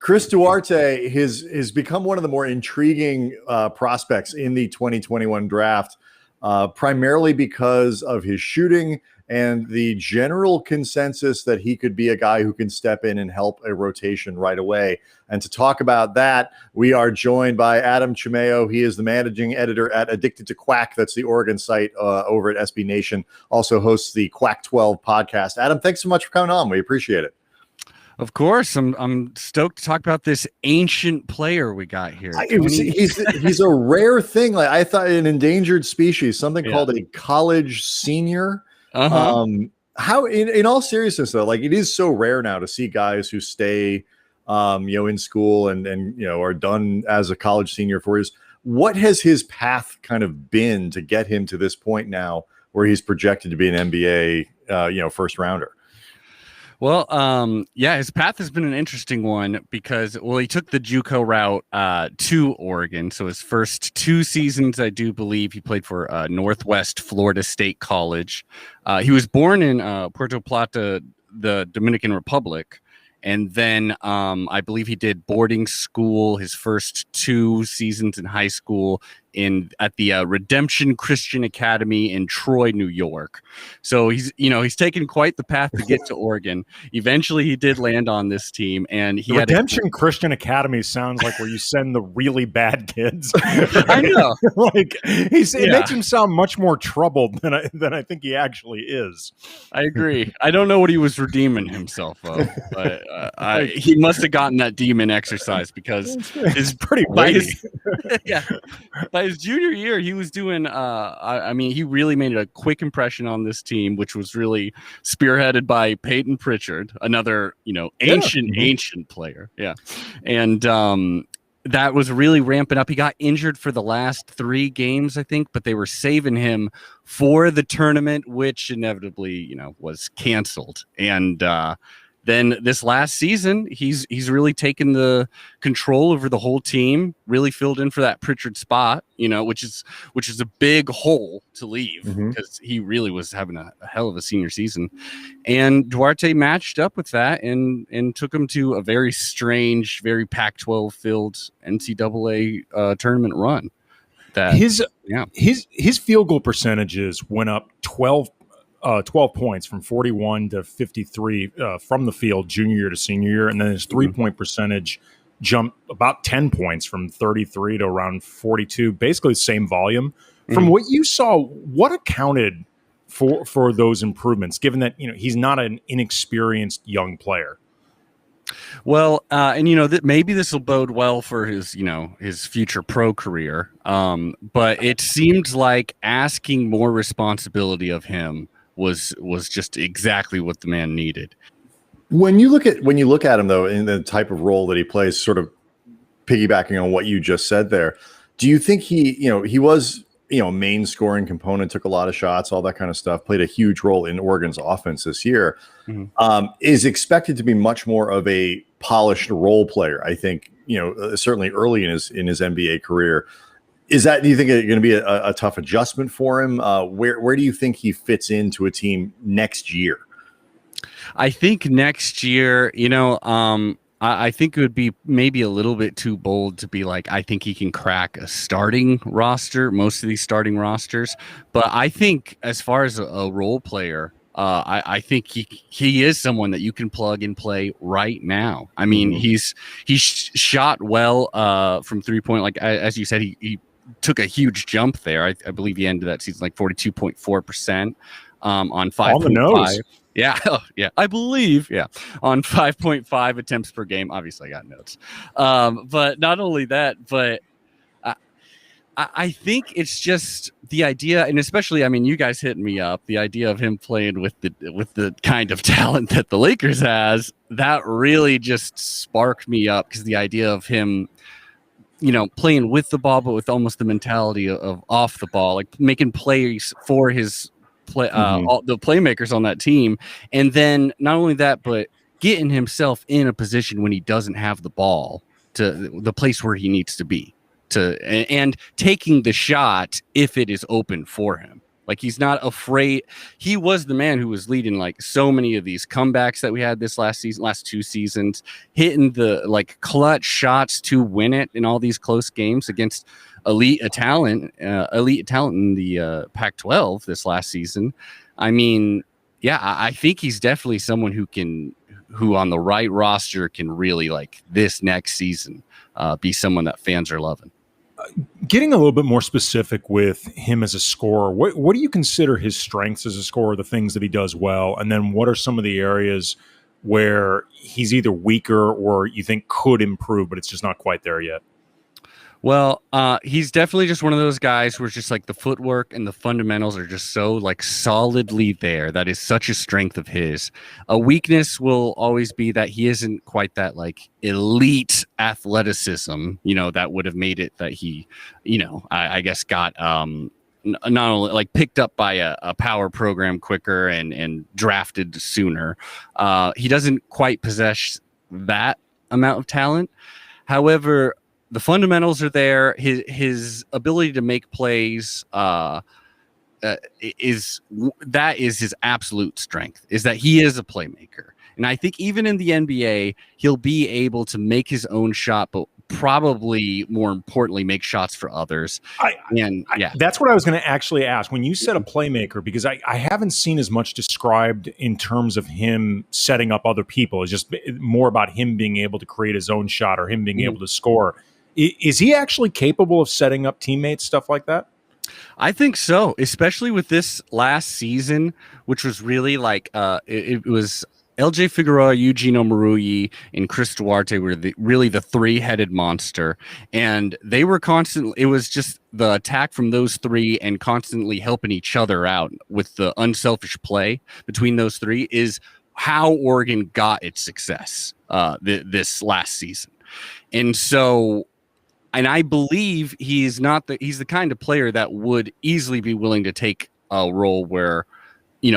Chris Duarte has become one of the more intriguing prospects in the 2021 draft, primarily because of his shooting and the general consensus that he could be a guy who can step in and help a rotation right away. And to talk about that, we are joined by Adam Chimeo. He is the managing editor at Addicted to Quack. That's the Oregon site over at SB Nation. Also hosts the Quack 12 podcast. Adam, thanks so much for coming on. We appreciate it. Of course, I'm stoked to talk about this ancient player we got here. He's a rare thing. Like, I thought, an endangered species, something called a college senior. How, in all seriousness though, like, it is so rare now to see guys who stay, in school and are done as a college senior 4 years. What has his path kind of been to get him to this point now, where he's projected to be an NBA, first rounder? Well, his path has been an interesting one because, he took the JUCO route to Oregon. So his first 2 seasons, I do believe, he played for Northwest Florida State College. He was born in Puerto Plata, the Dominican Republic. And then I believe he did boarding school his first 2 seasons in high school at the Redemption Christian Academy in Troy, New York. So he's taken quite the path to get to Oregon. Eventually, he did land on this team, and he had Redemption Christian Academy sounds like where you send the really bad kids. I know, it makes him sound much more troubled than I think he actually is. I agree. I don't know what he was redeeming himself of, but he must have gotten that demon exercise because it's pretty weighty. By his junior year, he was doing. He really made a quick impression on this team, which was really spearheaded by Peyton Pritchard, another ancient player. Yeah, and that was really ramping up. He got injured for the last 3 games, I think, but they were saving him for the tournament, which inevitably, was canceled. And then this last season, he's really taken the control over the whole team, really filled in for that Pritchard spot, which is a big hole to leave because he really was having a hell of a senior season. And Duarte matched up with that and took him to a very strange, very Pac-12 filled NCAA tournament run. His field goal percentages went up 12 points from 41 to 53 from the field junior year to senior year. And then his 3-point percentage jumped about 10 points from 33 to around 42, basically the same volume. From what you saw, what accounted for those improvements, given that, he's not an inexperienced young player? Well, maybe this will bode well for his future pro career. But it seemed like asking more responsibility of him was just exactly what the man needed. When you look at him though, in the type of role that he plays, sort of piggybacking on what you just said there, do you think he was main scoring component, took a lot of shots, all that kind of stuff, played a huge role in Oregon's offense this year, is expected to be much more of a polished role player? I think certainly early in his NBA career. Do you think it's going to be a tough adjustment for him? Where do you think he fits into a team next year? I think next year, I think it would be maybe a little bit too bold to be like, I think he can crack a starting roster, most of these starting rosters. But I think as far as a role player, I think he is someone that you can plug and play right now. I mean, he's shot well from 3-point. Like as you said, he took a huge jump there. I believe he ended that season like 42.4% on 5.5. On the nose. Yeah, I believe. Yeah, on 5.5 attempts per game. Obviously, I got notes. But not only that, but I think it's just the idea, and especially, you guys hitting me up, the idea of him playing with the kind of talent that the Lakers has, that really just sparked me up, because the idea of him, playing with the ball, but with almost the mentality of off the ball, like making plays for his all the playmakers on that team. And then not only that, but getting himself in a position when he doesn't have the ball to the place where he needs to be and taking the shot if it is open for him. Like, he's not afraid. He was the man who was leading like so many of these comebacks that we had this last 2 seasons, hitting the like clutch shots to win it in all these close games against elite talent in the Pac-12 this last season. I mean, yeah, I think he's definitely someone who on the right roster can really, like, this next season be someone that fans are loving. Getting a little bit more specific with him as a scorer, what do you consider his strengths as a scorer, the things that he does well, and then what are some of the areas where he's either weaker or you think could improve, but it's just not quite there yet? Well, he's definitely just one of those guys where it's just like the footwork and the fundamentals are just so like solidly there. That is such a strength of his. A weakness will always be that he isn't quite that like elite athleticism, that would have made it that he, I guess got not only like picked up by a power program quicker and drafted sooner. He doesn't quite possess that amount of talent. However, the fundamentals are there. His ability to make plays is his absolute strength, is that he is a playmaker. And I think even in the NBA, he'll be able to make his own shot, but probably more importantly, make shots for others. That's what I was going to actually ask. When you said a playmaker, because I haven't seen as much described in terms of him setting up other people. It's just more about him being able to create his own shot or him being able to score. Is he actually capable of setting up teammates, stuff like that? I think so, especially with this last season, which was really like it was LJ Figueroa, Eugene Omoruyi, and Chris Duarte were really the three-headed monster, and they were constantly. It was just the attack from those three and constantly helping each other out with the unselfish play between those three is how Oregon got its success this last season, and so. And I believe he's the kind of player that would easily be willing to take a role where,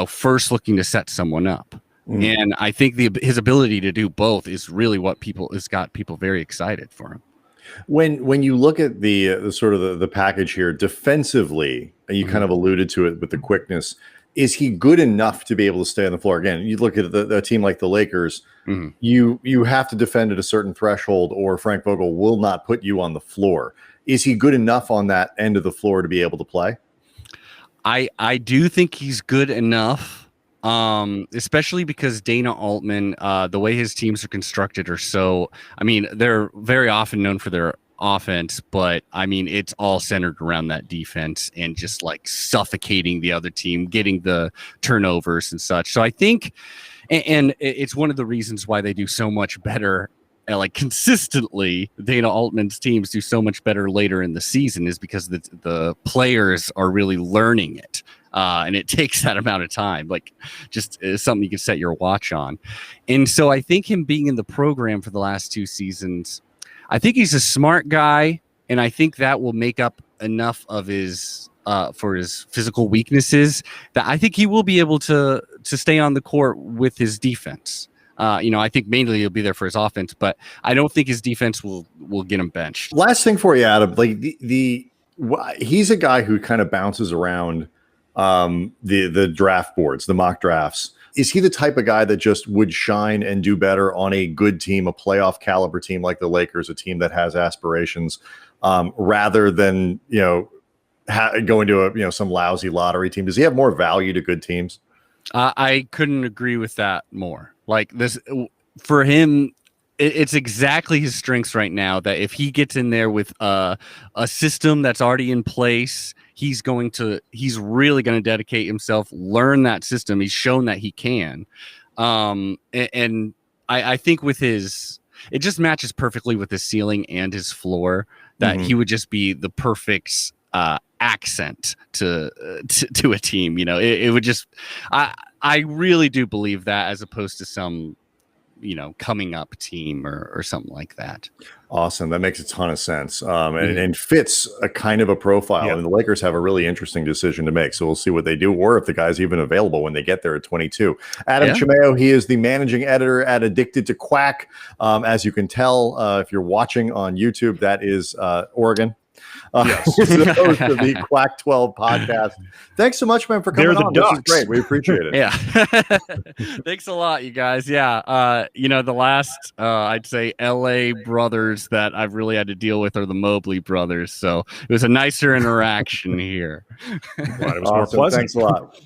first looking to set someone up. And I think his ability to do both is really what has got people very excited for him. When you look at the sort of the package here defensively, you kind of alluded to it with the quickness. Is he good enough to be able to stay on the floor? Again, you look at the team like the Lakers, you have to defend at a certain threshold or Frank Vogel will not put you on the floor. Is he good enough on that end of the floor to be able to play? I do think he's good enough, especially because Dana Altman, the way his teams are constructed are so, they're very often known for their offense, but it's all centered around that defense and just like suffocating the other team, getting the turnovers and such. So I think, and it's one of the reasons why they do so much better, like consistently, Dana Altman's teams do so much better later in the season is because the players are really learning it. And it takes that amount of time, like just something you can set your watch on. And so I think him being in the program for the last 2 seasons, I think he's a smart guy, and I think that will make up enough of his for his physical weaknesses that I think he will be able to stay on the court with his defense. I think mainly he'll be there for his offense, but I don't think his defense will get him benched. Last thing for you, Adam, like he's a guy who kind of bounces around the draft boards, the mock drafts. Is he the type of guy that just would shine and do better on a good team, a playoff caliber team like the Lakers, a team that has aspirations, rather than going to some lousy lottery team? Does he have more value to good teams? I couldn't agree with that more. Like this, for him, it's exactly his strengths right now. That if he gets in there with a system that's already in place, he's really going to dedicate himself, learn that system. He's shown that he can. And I think it just matches perfectly with his ceiling and his floor, that he would just be the perfect accent to a team. It would just, I really do believe that, as opposed to some, coming up team or something like that. Awesome. That makes a ton of sense. And fits a kind of a profile. Yeah. And the Lakers have a really interesting decision to make. So we'll see what they do, or if the guy's even available when they get there at 22. Adam Chimeo, he is the managing editor at Addicted to Quack. As you can tell, if you're watching on YouTube, that is Oregon. He's the host of the Quack 12 podcast. Thanks so much, man, for coming on. This is great. We appreciate it. Yeah. Thanks a lot, you guys. Yeah. The last, I'd say LA brothers that I've really had to deal with are the Mobley brothers. So it was a nicer interaction here. Glad it was more pleasant. Thanks a lot.